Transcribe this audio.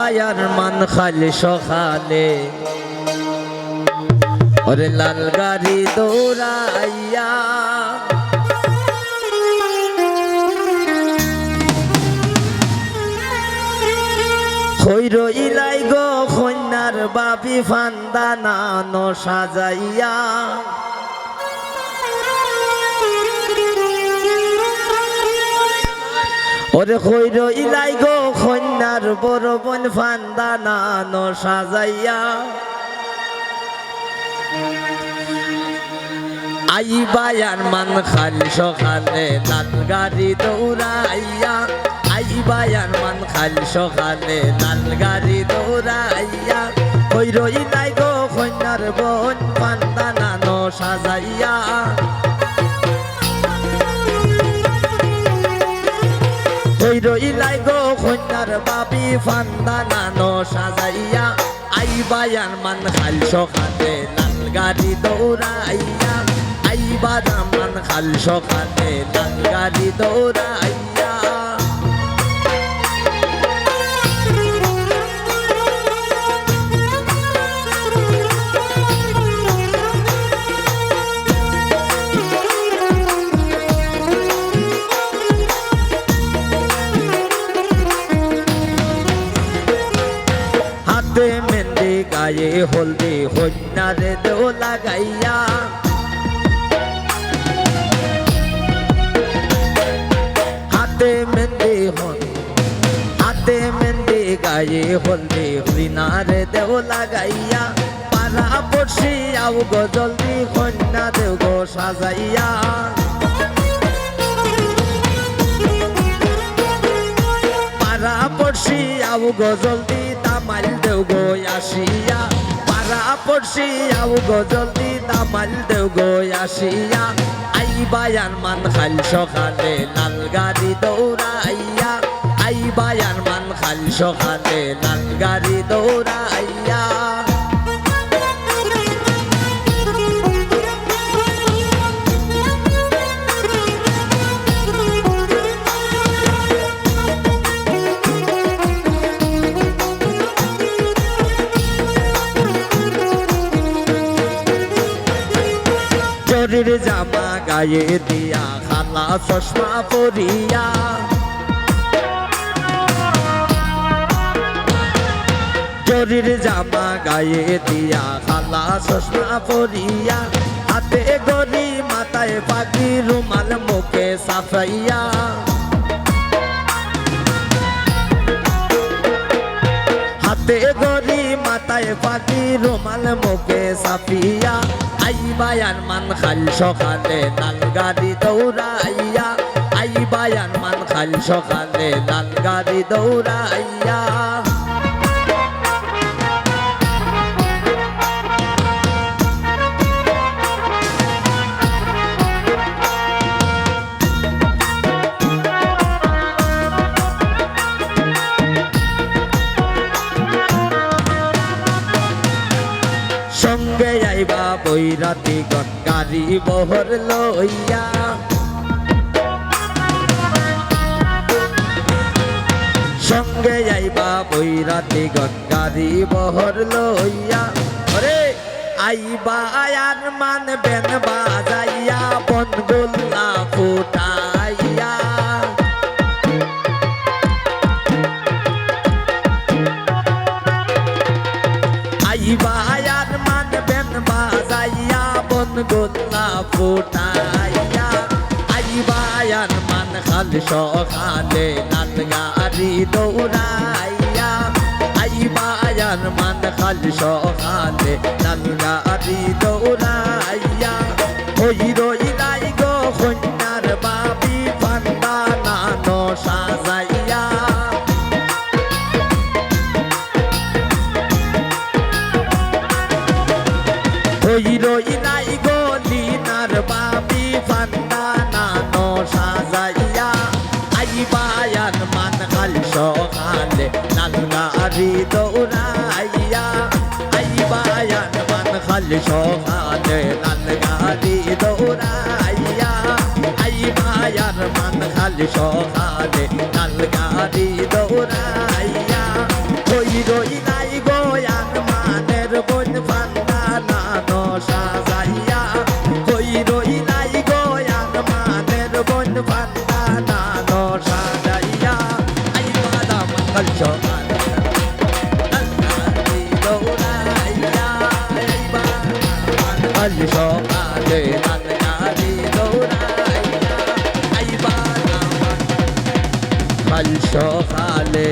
আয়ার মান খালি সকালে ওরে লাল গাড়ি দৌড়াইয়া হইর ইলাই গো কন্যার বাপি ফান্দানা ন সাজাইয়া ওরে হইর ইলাই গো কন্যার বড় বোন ফান্দানা ন সাজাইয়া আইবায়ার মান খালি সকালে লাল গাড়ি দৌড়াইয়া আইবায়ার মান খালি সকালে লাল গাড়ি দৌড়াইয়া হইর ইলাই গো কন্যার বোন ফান্দানা ন সাজাইয়া হইর ইলাই গো কন্যার বাপি ফান্দানা ন সাজাইয়া আইবায়ার মান খালি সকালে লাল গাড়ি দৌড়াইয়া আইবার মান খালি সকালে লাল গাড়ি দৌড়াইয়া হাতে মেহেন্দি গায়ে হলদি কন্যারে দেও লাগাইয়া হাতে মেহেন্দি গায়ে হলদি হরিণারে দেও লাগাইয়া পাড়া পড়শি আও গো জলদি কন্যা দেও গো সাজাইয়া পাড়া পড়শি আও গো জলদি তামাল দেও গো আসিয়া পাড়া পড়শি আও গো জলদি তামাল দেও গো আসিয়া আইবায়ার মান খাল সকালে লাল গাড়ি দৌড়াইয়া আইবায়ার মান খাল সকালে লাল গাড়ি দৌড়াইয়া চোরের জামা গায়ে দিয়া খালা চশমা পরিয়া চোরের জামা গায়ে দিয়া খালা চশমা পরিয়া হাতে গড়ি মাথায় পাখি রুমাল মুখে সাফাইয়া হাতে গড়ি মাথায় পাখি রুমাল মুখে সাফিয়া আইবায়ার মান খাল সকালে লাল গাড়ি দৌড়াইয়া আইবায়ার মান খাল সকালে লাল গাড়ি দৌড়াইয়া সঙ্গে আইবা বৈরাতি গণ গাড়ি বহর লইয়া সঙ্গে আইবা বৈরাতি গণ গাড়ি বহর লইয়া ওরে আইবা আয়ার মান বেন বাজাইয়া বন গোল্লা ফুটাইয়া আইবা আয়ার মান বেন বাজাইয়া বন গোল্লা ফুটাইয়া আইবায়ার মান খাল সকালে লাল গাড়ি দৌড়াইয়া আইবায়ার মান খাল সকালে লাল গাড়ি দৌড়াইয়া হইর ইলাই গো কন্যার বাপি ফান্দানা ন সাজাইয়া হইর ইলাই গো লিনার বাপি ফান্দানা ন সাজাইয়া আইবায়ার মান খাল সকালে লাল গাড়ি দৌড়াইয়া আইবায়ার মান খাল সকালে লাল গাড়ি দৌড়াইয়া আইবায়ার মান খাল সকালে লাল গাড়ি দৌড়াইয়া হইর কাল সকালে কাল সকালে লাল গাড়ি দৌড়াইয়া আইবা কাল সকালে